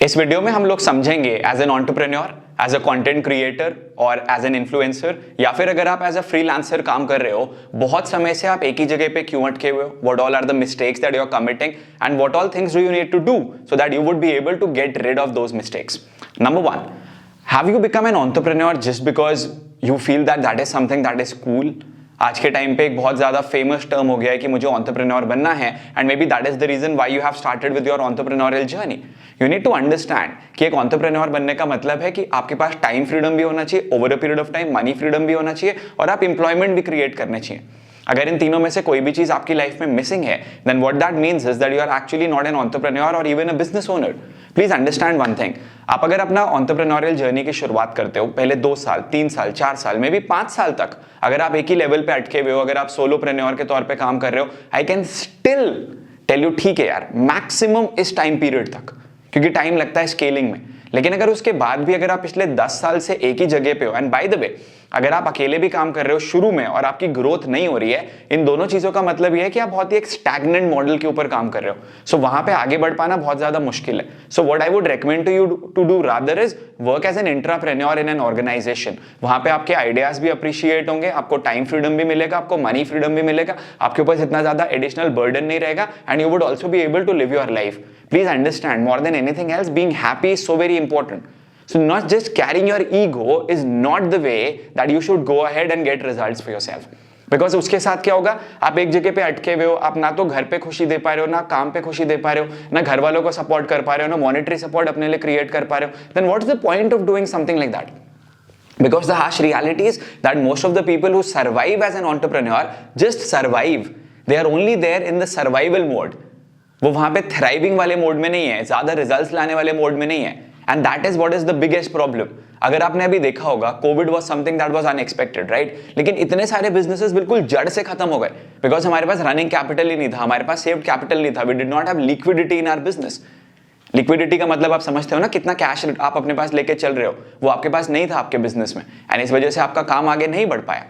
इस वीडियो में हम लोग समझेंगे as an entrepreneur, as a content creator और एज एन इन्फ्लुएंसर, या फिर अगर आप एज अ फ्रीलांसर काम कर रहे हो, बहुत समय से आप एक ही जगह पे क्यों अटके हुए हो, what all are the mistakes that you are committing and what all things do you need to do so that you would be able to get rid of those mistakes. Number one, have you become an entrepreneur just because you feel that that is something that is cool? आज के time पे एक बहुत ज्यादा famous term हो गया है कि मुझे एंटरप्रेन्योर बनना है, and maybe that is the reason why you have started with your entrepreneurial journey. You need to understand कि एक एंटरप्रेन्योर बनने का मतलब है कि आपके पास टाइम फ्रीडम भी होना चाहिए, over a period of time money freedom भी होना चाहिए, और आप एम्प्लॉयमेंट भी क्रिएट करने चाहिए. अगर इन तीनों में से कोई भी चीज आपकी लाइफ में मिसिंग है, then what that means is that you are actually not an entrepreneur और even a business owner. Please understand one thing. आप अगर अपना एंटरप्रेन्योरियल जर्नी की शुरुआत करते हो, पहले 2 साल 3 साल 4 साल मे बी 5 साल तक अगर आप एक ही लेवल पे अटके हुए हो, अगर आप सोलोप्रेन्योर के तौर पे काम कर रहे हो, I can still tell you ठीक है यार, मैक्सिमम इस टाइम पीरियड तक, क्योंकि टाइम लगता है स्केलिंग में. लेकिन अगर उसके बाद भी अगर आप पिछले 10 साल से एक ही जगह पे हो, एंड बाय द वे अगर आप अकेले भी काम कर रहे हो शुरू में और आपकी ग्रोथ नहीं हो रही है, इन दोनों चीजों का मतलब यह है कि आप बहुत ही एक स्टैग्नेंट मॉडल के ऊपर काम कर रहे हो. सो वहां पे आगे बढ़ पाना बहुत ज्यादा मुश्किल है. So what I would recommend to you to do rather is work as an intrapreneur in an organisation. वहां पे आपके आइडियाज भी अप्रिशिएट होंगे, आपको टाइम फ्रीडम भी मिलेगा, आपको मनी फ्रीडम भी मिलेगा, आपके ऊपर इतना ज्यादा एडिशनल बर्डन नहीं रहेगा, and you would also be able to live your life. Please understand, more than anything else, being happy is so very important. So not just carrying your ego is not the way that you should go ahead and get results for yourself. Because उसके साथ क्या होगा, आप एक जगह पे अटके हुए हो, आप ना तो घर पे खुशी दे पा रहे हो, ना काम पे खुशी दे पा रहे हो, ना घर वालों को सपोर्ट कर पा रहे हो, ना मॉनेटरी सपोर्ट अपने लिए क्रिएट कर पा रहे हो. Then what's the point of doing something like that? Because the harsh reality is that most of the people who survive as an entrepreneur just survive. They are only there in the survival mode. वो वहां पे thriving वाले mode में नहीं है, ज्यादा results लाने वाले मोड में नहीं है. And that is what is the biggest problem. अगर आपने अभी देखा होगा, Covid was something that was unexpected, right? लेकिन इतने सारे बिजनेसेस बिल्कुल जड़ से खत्म हो गए बिकॉज हमारे पास रनिंग कैपिटल ही नहीं था, हमारे पास सेव्ड कैपिटल नहीं था. We did not have liquidity in our business. Liquidity का मतलब आप समझते हो ना, कितना कैश आप अपने पास लेके चल रहे हो, वो आपके पास नहीं था आपके बिजनेस में, एंड इस वजह से आपका काम आगे नहीं बढ़ पाया.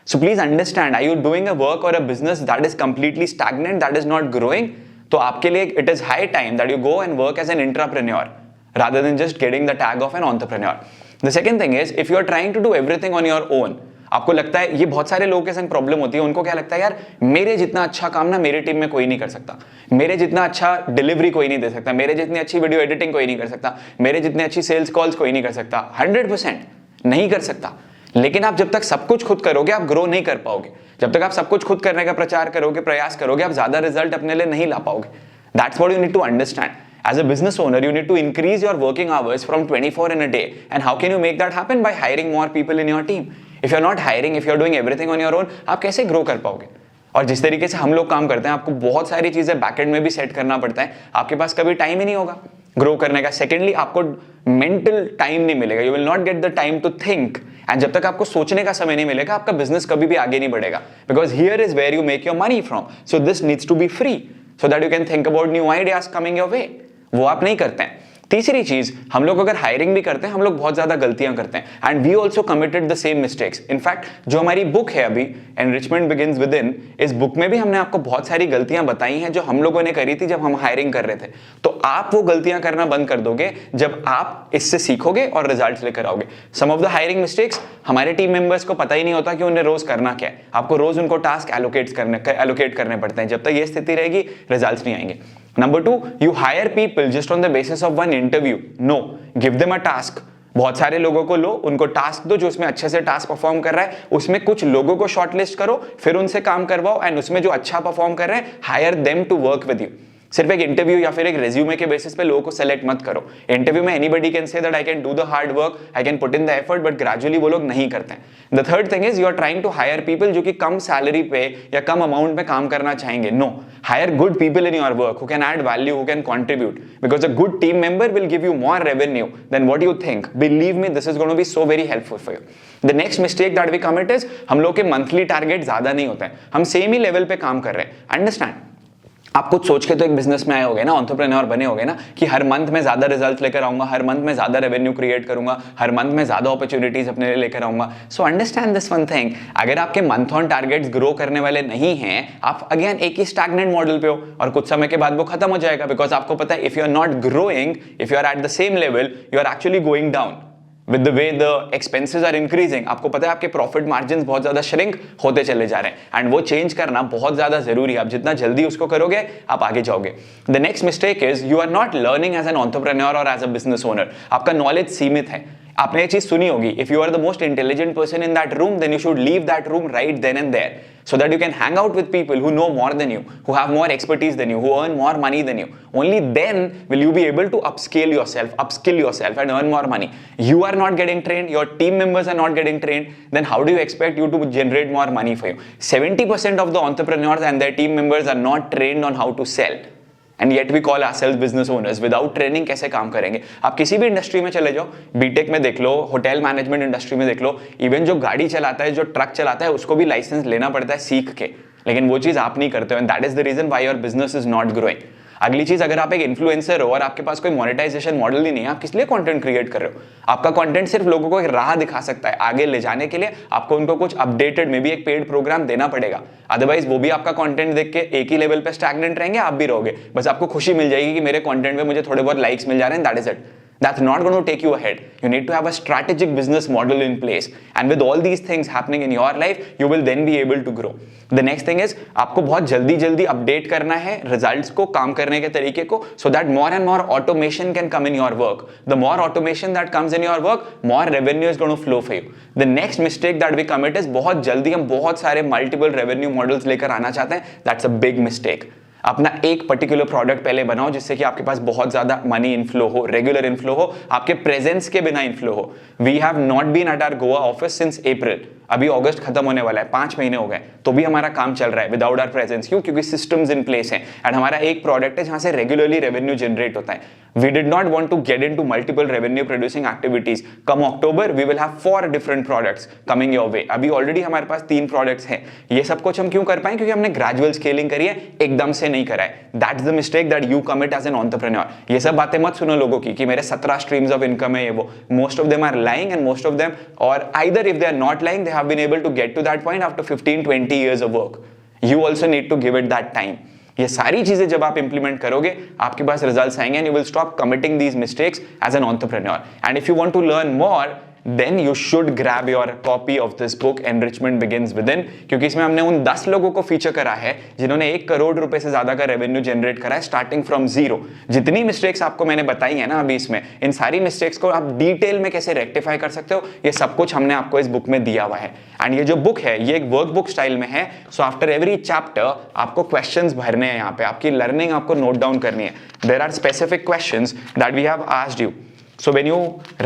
So please understand, are you doing a work और a business that is completely stagnant, that is not growing, तो आपके लिए it is high time that you go and work as an intrapreneur rather than just getting the tag of an entrepreneur. The second thing is, if you are trying to do everything on your own, आपको लगता है, ये बहुत सारे लोगों के संग problem होती है, उनको क्या लगता है यार, मेरे जितना अच्छा काम ना मेरी टीम में कोई नहीं कर सकता, मेरे जितना अच्छा डिलीवरी कोई नहीं दे सकता, मेरे जितनी अच्छी वीडियो एडिटिंग कोई नहीं कर सकता, मेरे जितनी अच्छी सेल्स कॉल्स कोई नहीं कर सकता. 100% नहीं कर सकता. लेकिन आप जब तक सब कुछ खुद करोगे आप ग्रो नहीं कर पाओगे. जब तक आप सब कुछ खुद करने का प्रचार करोगे, प्रयास करोगे, आप ज्यादा रिजल्ट अपने लिए नहीं ला पाओगे. That's what you need to understand. As a business owner, you need to increase your working hours from 24 in a day. And how can you make that happen? By hiring more people in your team. If you're not hiring, if you're doing everything on your own, आप कैसे grow कर पाओगे? और जिस तरीके से हम लोग काम करते हैं, आपको बहुत सारी चीजें बैकएंड में भी सेट करना पड़ता है, आपके पास कभी टाइम ही नहीं होगा ग्रो करने का. सेकेंडली, आपको मेंटल टाइम नहीं मिलेगा, you will not get the time to think, एंड जब तक आपको सोचने का समय नहीं मिलेगा, आपका बिजनेस कभी भी आगे नहीं बढ़ेगा. Because here is where you make your money from. So this needs to be free so that you can think about new ideas coming your way. वो आप नहीं करते हैं. तीसरी चीज, हम लोग अगर हायरिंग भी करते हैं, हम लोग बहुत ज्यादा गलतियां करते हैं, and we also committed the same mistakes. In fact जो हमारी बुक है अभी, एनरिचमेंट बिगिंस विद इन, इस बुक में भी हमने आपको बहुत सारी गलतियां बताई हैं जो हम लोगों ने करी थी जब हम हायरिंग कर रहे थे. तो आप वो गलतियां करना बंद कर दोगे जब आप इससे सीखोगे और रिजल्ट्स लेकर आओगे. सम ऑफ द हायरिंग मिस्टेक्स, हमारे टीम मेंबर्स को पता ही नहीं होता कि उन्हें रोज करना क्या है. आपको रोज उनको टास्क एलोकेट करने पड़ते हैं. जब तक ये स्थिति रहेगी, रिजल्ट्स नहीं आएंगे. Number 2, you hire people just on the basis of one interview. No, give them a task. बहुत सारे लोगों को लो, उनको टास्क दो जो उसमें अच्छे से टास्क परफॉर्म कर रहा है, उसमें कुछ लोगों को शॉर्टलिस्ट करो, फिर उनसे काम करवाओ, एंड उसमें जो अच्छा परफॉर्म कर रहे हैं, hire them to work with you. सिर्फ एक इंटरव्यू या फिर एक रेज्यूमे के बेसिस पे लोगों को सेलेक्ट मत करो. इंटरव्यू में anybody can say that I can do the hard work, I can put in the effort, but gradually वो लोग नहीं करते हैं. The third thing is, you are trying to hire people जो कि कम सैलरी पे या कम अमाउंट में काम करना चाहेंगे. No, hire good people in your work who can add value, who can contribute, because a good team member will give you more revenue than what you think. Believe me, this is going to be so very helpful for you. The next mistake that we commit is, हम लोग के monthly target ज्यादा नहीं होते हैं, हम same ही level पे काम कर रहे हैं. अंडरस्टैंड, आप कुछ सोच के तो एक बिजनेस में आए होगे ना, एंटरप्रेन्योर बने होगे ना, कि हर मंथ में ज्यादा रिजल्ट लेकर आऊंगा, हर मंथ में ज्यादा रेवेन्यू क्रिएट करूंगा, हर मंथ में ज्यादा अपॉर्चुनिटीज अपने लिए लेकर आऊंगा। So understand this one thing, अगर आपके मंथ ऑन टारगेट्स ग्रो करने वाले नहीं हैं, आप अगेन एक ही स्टैग्नेंट मॉडल पे हो और कुछ समय के बाद वो खत्म हो जाएगा, बिकॉज आपको पता है if you are not growing, if you are at the same level, you are actually going down with the way the expenses are increasing. आपको पता है आपके प्रॉफिट मार्जिन बहुत ज्यादा श्रिंक होते चले जा रहे हैं, एंड वो चेंज करना बहुत ज्यादा जरूरी है। आप जितना जल्दी उसको करोगे आप आगे जाओगे। The next mistake is you are not learning as an entrepreneur और एज अ बिजनेस ओनर। आपका नॉलेज सीमित है। आपने ये चीज सुनी होगी, if you are the most intelligent person in that room, then you should leave that room right then and there, so that you can hang out with people who know more than you, who have more expertise than you, who earn more money than you. Only then will you be able to upskill yourself and earn more money. You are not getting trained, your team members are not getting trained, then how do you expect you to generate more money for you? 70% of the entrepreneurs and their team members are not trained on how to sell. And yet we call ourselves business owners. Without training कैसे काम करेंगे? आप किसी भी industry में चले जाओ, BTech में देख लो, होटल मैनेजमेंट इंडस्ट्री में देख लो, इवन जो गाड़ी चलाता है, जो ट्रक चलाता है, उसको भी लाइसेंस लेना पड़ता है सीख के, लेकिन वो चीज आप नहीं करते हो, and that is the reason why your business is not growing. अगली चीज, अगर आप एक इन्फ्लुएंसर हो और आपके पास कोई मोनेटाइजेशन मॉडल ही नहीं है, आप किस लिए कंटेंट क्रिएट कर रहे हो? आपका कंटेंट सिर्फ लोगों को एक राह दिखा सकता है आगे ले जाने के लिए। आपको उनको कुछ अपडेटेड में भी एक पेड प्रोग्राम देना पड़ेगा, अदरवाइज वो भी आपका कंटेंट देख के एक ही लेवल पे स्टैग्नेंट रहेंगे, आप भी रहोगे। बस आपको खुशी मिल जाएगी कि मेरे कंटेंट में मुझे थोड़े बहुत लाइक्स मिल जा रहे हैं, that is it. That's not going to take you ahead. You need to have a strategic business model in place. And with all these things happening in your life, you will then be able to grow. The next thing is, आपको बहुत जल्दी update करना है results को, काम करने के तरीके को, so that more and more automation can come in your work. The more automation that comes in your work, more revenue is going to flow for you. The next mistake that we commit is बहुत जल्दी हम बहुत सारे multiple revenue models लेकर आना चाहते हैं. That's a big mistake. अपना एक पर्टिकुलर प्रोडक्ट पहले बनाओ जिससे कि आपके पास बहुत ज्यादा मनी इनफ्लो हो, रेगुलर इनफ्लो हो, आपके प्रेजेंस के बिना इनफ्लो हो। We have not been at our Goa office since April. अभी अगस्त खत्म होने वाला है, 5 महीने हो गए, तो भी हमारा काम चल रहा है विदाउट आवर प्रेजेंस। क्यों? क्योंकि सिस्टम्स इन प्लेस हैं, एंड हमारा एक प्रोडक्ट है जहां से रेगुलरली रेवेन्यू जनरेट होता है। We did not want to get into multiple revenue producing activities. Come October we will have 4 different products coming your way. अभी ऑलरेडी हमारे पास 3 प्रोडक्ट्स हैं। ये सब कुछ हम क्यों कर पाए? क्योंकि हमने ग्रेजुअल स्केलिंग करी है, एकदम से नहीं करा है। That's the mistake that you commit as an entrepreneur. ये सब बातें मत सुनो लोगों की कि मेरे 17 स्ट्रीम्स ऑफ इनकम है, ये वो। Most of them are lying, and most of them, और either if they are not lying, they have been able to get to that point after 15-20 years of work. You also need to give it that time. ये सारी चीजें जब आप implement करोगे, आपके पास results आएंगे, and you will stop committing these mistakes as an entrepreneur. And if you want to learn more, then you should grab your copy of this book Enrichment Begins Within, क्योंकि इसमें हमने उन 10 लोगों को feature करा है जिन्होंने 1 करोड़ रुपए से ज्यादा का रेवेन्यू जनरेट करा है स्टार्टिंग फ्रॉम जीरो। जितनी मिस्टेक्स आपको मैंने बताई है ना अभी इसमें, इन सारी मिस्टेक्स को आप डिटेल में कैसे रेक्टिफाई कर सकते हो, ये सब कुछ हमने आपको इस बुक में दिया हुआ है। एंड ये जो बुक है ये एक वर्कबुक स्टाइल में है। सो आफ्टर एवरी चैप्टर आपको क्वेश्चंस भरने हैं, यहाँ पे आपकी लर्निंग आपको नोट डाउन करनी है। There are specific questions that we have asked you. So when you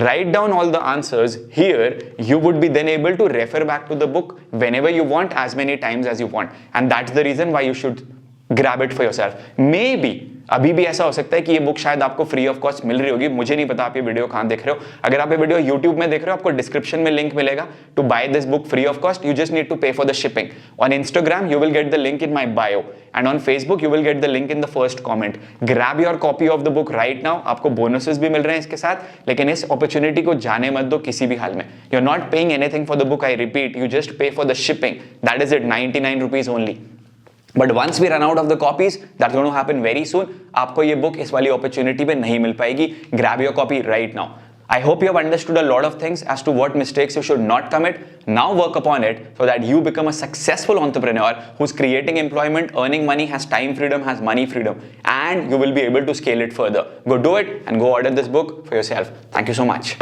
write down all the answers here, you would be then able to refer back to the book whenever you want, as many times as you want. And that's the reason why you should grab it for yourself. Maybe अभी भी ऐसा हो सकता है कि ये book शायद आपको फ्री ऑफ कॉस्ट मिल रही होगी, मुझे नहीं पता आप ये वीडियो कहाँ देख रहे हो। अगर आप ये वीडियो YouTube में देख रहे हो, आपको डिस्क्रिप्शन में लिंक मिलेगा to buy this book free of cost. You just need to pay for the shipping. On Instagram you will get the link in my bio, and on Facebook you will get the link in the first comment. Grab your copy of the book right now. आपको bonuses भी मिल रहे हैं इसके साथ, लेकिन इस opportunity को जाने मत दो किसी भी हाल में। You are not paying anything for the book, I repeat, you just pay for the shipping. That is it, 99 rupees only. But once we run out of the copies, that's going to happen very soon. आपको ये book इस वाली opportunity पे नहीं मिल पाएगी. Grab your copy right now. I hope you have understood a lot of things as to what mistakes you should not commit. Now work upon it so that you become a successful entrepreneur who's creating employment, earning money, has time freedom, has money freedom, and you will be able to scale it further. Go do it and go order this book for yourself. Thank you so much.